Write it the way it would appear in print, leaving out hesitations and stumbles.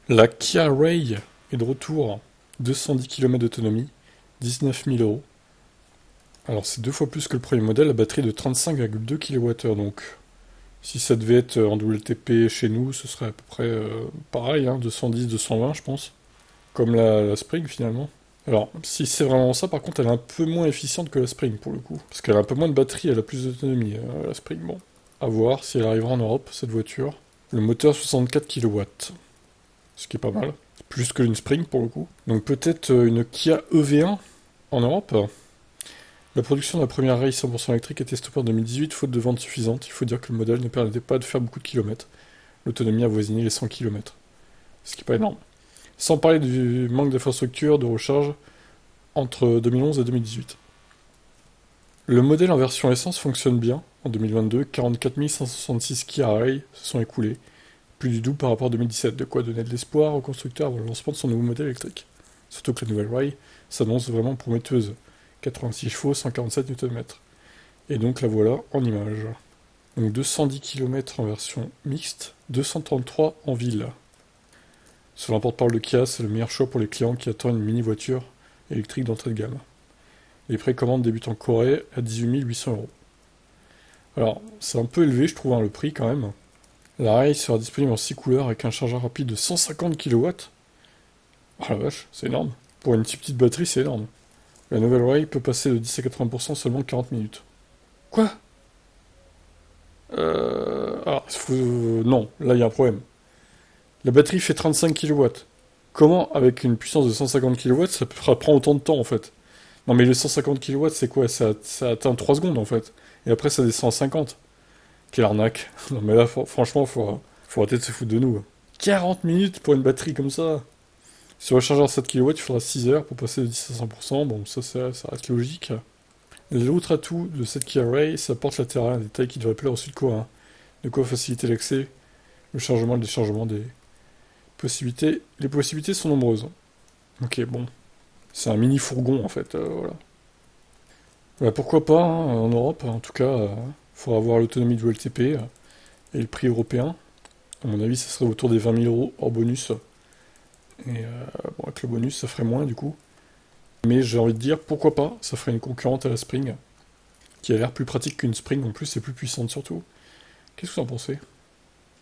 La Kia Ray est de retour. 210 km d'autonomie, 19 000 euros. Alors c'est deux fois plus que le premier modèle, la batterie de 35,2 kWh donc. Si ça devait être en WLTP chez nous, ce serait à peu près pareil, hein, 210, 220 je pense. Comme la Spring finalement. Alors, si c'est vraiment ça, par contre, elle est un peu moins efficiente que la Spring pour le coup. Parce qu'elle a un peu moins de batterie, elle a plus d'autonomie, la Spring. Bon, à voir si elle arrivera en Europe, cette voiture. Le moteur 64 kW, ce qui est pas mal. Plus que une Spring pour le coup. Donc peut-être une Kia EV1 en Europe. La production de la première Ray 100% électrique était stoppée en 2018, faute de ventes suffisantes. Il faut dire que le modèle ne permettait pas de faire beaucoup de kilomètres. L'autonomie avoisinait les 100 km, ce qui n'est pas énorme. Sans parler du manque d'infrastructure de recharge entre 2011 et 2018. Le modèle en version essence fonctionne bien. En 2022, 44 566 Kia Ray se sont écoulés, plus du double par rapport à 2017, de quoi donner de l'espoir au constructeur avant le lancement de son nouveau modèle électrique. Surtout que la nouvelle Ray s'annonce vraiment prometteuse. 86 chevaux, 147 Nm. Et donc la voilà en image. Donc 210 km en version mixte, 233 en ville. Selon un porte-parole de Kia, c'est le meilleur choix pour les clients qui attendent une mini-voiture électrique d'entrée de gamme. Les précommandes débutent en Corée à 18 800 euros. Alors, c'est un peu élevé, je trouve, hein, le prix quand même. La Ray sera disponible en 6 couleurs avec un chargeur rapide de 150 kW. Oh la vache, c'est énorme. Pour une si petite batterie, c'est énorme. La nouvelle Ray peut passer de 10 à 80% seulement 40 minutes. Quoi? Alors, non, là il y a un problème. La batterie fait 35 kW. Comment, avec une puissance de 150 kW, ça prend autant de temps en fait? Non mais le 150 kW, c'est quoi? Ça atteint 3 secondes en fait. Et après ça descend à 50. Quelle arnaque. Non mais là, franchement, faut arrêter de se foutre de nous. 40 minutes pour une batterie comme ça. Sur le chargeur 7 kW, il faudra 6 heures pour passer de 10 à 100%. Bon, ça reste logique. L'autre atout de cette Kia Ray, c'est la porte latérale, un détail qui devrait plaire aux Sud-Coréens. De quoi faciliter l'accès, le chargement et le déchargement des possibilités. Les possibilités sont nombreuses. Ok, bon. C'est un mini fourgon en fait, voilà. Bah, pourquoi pas, hein, en Europe, en tout cas, faudra avoir l'autonomie du LTP et le prix européen. À mon avis, ça serait autour des 20 000 euros hors bonus. Et bon, avec le bonus, ça ferait moins du coup. Mais j'ai envie de dire, pourquoi pas, ça ferait une concurrente à la Spring, qui a l'air plus pratique qu'une Spring en plus et plus puissante surtout. Qu'est-ce que vous en pensez?